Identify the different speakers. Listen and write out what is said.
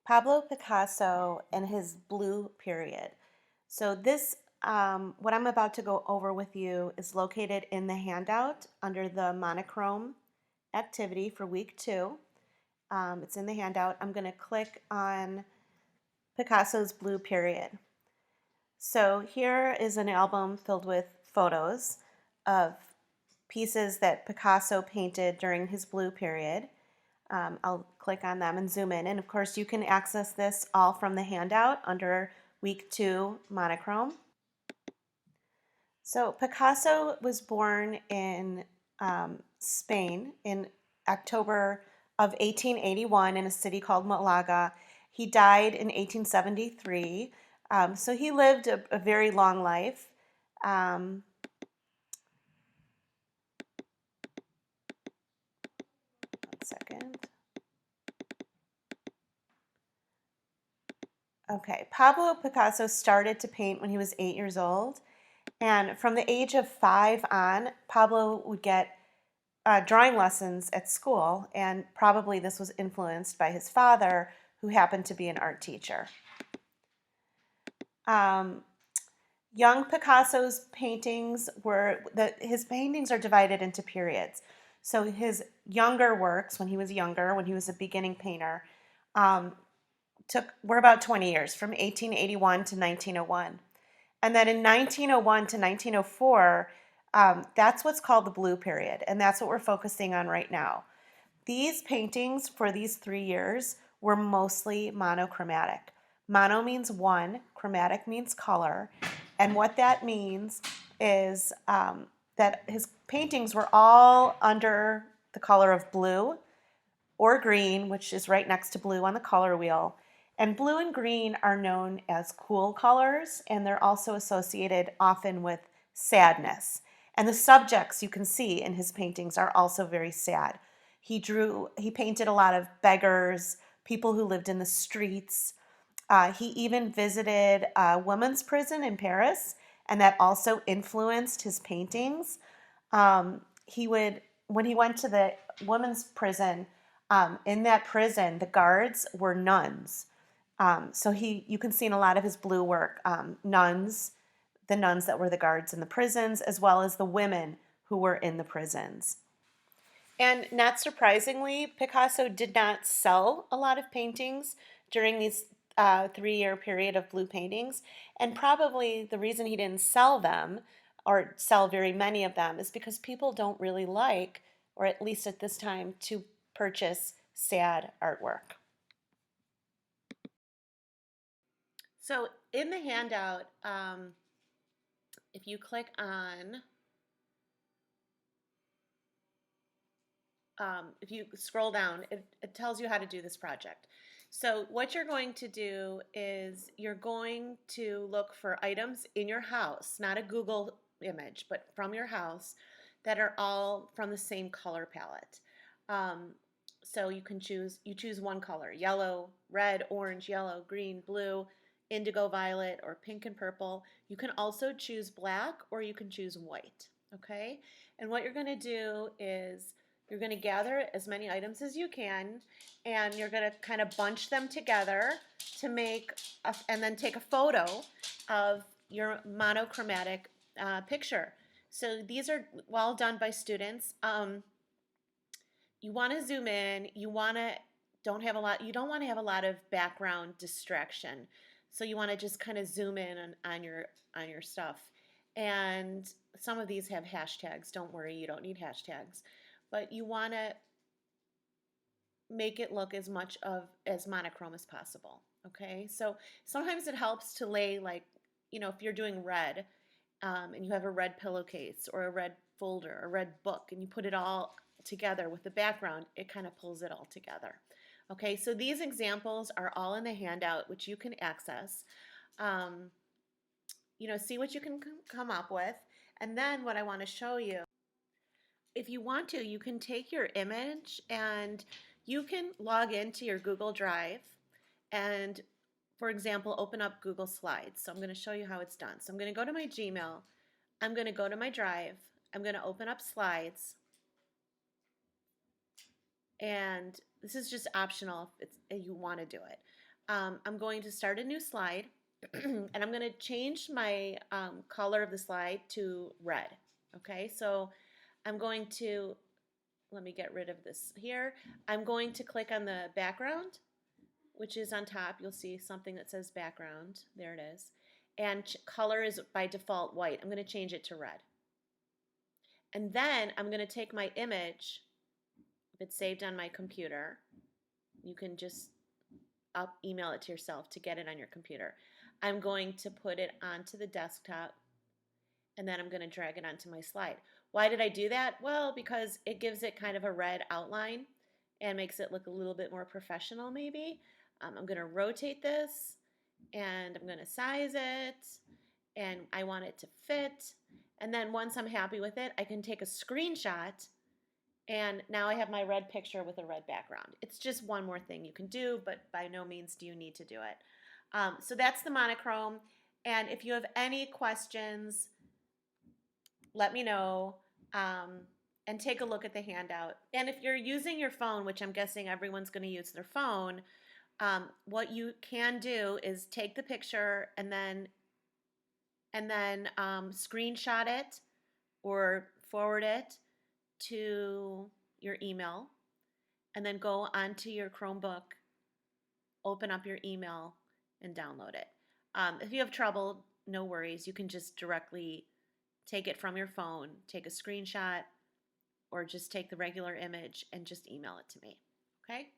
Speaker 1: Pablo Picasso and his blue period. So this, what I'm about to go over with you is located in the handout under the monochrome activity for week 2. It's in the handout. I'm going to click on Picasso's blue period. So here is an album filled with photos of pieces that Picasso painted during his blue period. I'll click on them and zoom in. And of course, you can access this all from the handout under week 2 monochrome. So Picasso was born in Spain in October of 1881 in a city called Malaga. He died in 1873. So he lived a very long life. Um, 1 second. Okay, Pablo Picasso started to paint when he was 8 years old. And from the age of 5 on, Pablo would get drawing lessons at school, and probably this was influenced by his father, who happened to be an art teacher. Um, Young Picasso's paintings his paintings are divided into periods. So his younger works, when he was younger, when he was a beginning painter, um, were about 20 years, from 1881 to 1901. And then in 1901 to 1904, that's what's called the blue period, and that's what we're focusing on right now. These paintings for these 3 years were mostly monochromatic. Mono means one, chromatic means color, and what that means is that his paintings were all under the color of blue or green, which is right next to blue on the color wheel. And blue and green are known as cool colors, and they're also associated often with sadness. And the subjects you can see in his paintings are also very sad. He painted a lot of beggars, people who lived in the streets. He even visited a women's prison in Paris, and that also influenced his paintings. When he went to the women's prison, in that prison, the guards were nuns. So you can see in a lot of his blue work, the nuns that were the guards in the prisons, as well as the women who were in the prisons. And not surprisingly, Picasso did not sell a lot of paintings during these 3 year period of blue paintings. And probably the reason he didn't sell them or sell very many of them is because people don't really like, or at least at this time, to purchase sad artwork. So in the handout, if you click on, if you scroll down, it tells you how to do this project. So what you're going to do is you're going to look for items in your house, not a Google image, but from your house, that are all from the same color palette. So you choose one color: yellow, red, orange, yellow, green, blue, indigo violet, or pink and purple. You can also choose black, or you can choose white, okay? And what you're going to do is you're going to gather as many items as you can, and you're going to kind of bunch them together to and then take a photo of your monochromatic picture. So these are well done by students. You want to zoom in. You want to don't have a lot. You don't want to have a lot of background distraction. So you want to just kind of zoom in on your stuff. And some of these have hashtags. Don't worry, you don't need hashtags. But you want to make it look as monochrome as possible. Okay, so sometimes it helps to lay, like, if you're doing red, and you have a red pillowcase or a red folder, a red book, and you put it all together with the background, it kind of pulls it all together. Okay, so these examples are all in the handout, which you can access. See what you can come up with. And then what I want to show you, if you want to, you can take your image and you can log into your Google Drive and, for example, open up Google Slides. So I'm going to show you how it's done. So I'm going to go to my Gmail. I'm going to go to my Drive. I'm going to open up Slides. And this is just optional if you want to do it. I'm going to start a new slide and I'm going to change my color of the slide to red. Okay, so I'm going to, let me get rid of this here. I'm going to click on the background, which is on top. You'll see something that says background. There it is. And color is by default white. I'm going to change it to red. And then I'm going to take my image, if it's saved on my computer, you can just email it to yourself to get it on your computer. I'm going to put it onto the desktop and then I'm going to drag it onto my slide. Why did I do that? Well, because it gives it kind of a red outline and makes it look a little bit more professional maybe. I'm going to rotate this and I'm going to size it and I want it to fit. And then once I'm happy with it, I can take a screenshot and now I have my red picture with a red background. It's just one more thing you can do, but by no means do you need to do it. So that's the monochrome. And if you have any questions, let me know and take a look at the handout. And if you're using your phone, which I'm guessing everyone's going to use their phone, what you can do is take the picture and then screenshot it or forward it to your email and then go onto your Chromebook, open up your email and download it. If you have trouble, no worries. You can just directly take it from your phone, take a screenshot, or just take the regular image and just email it to me. Okay?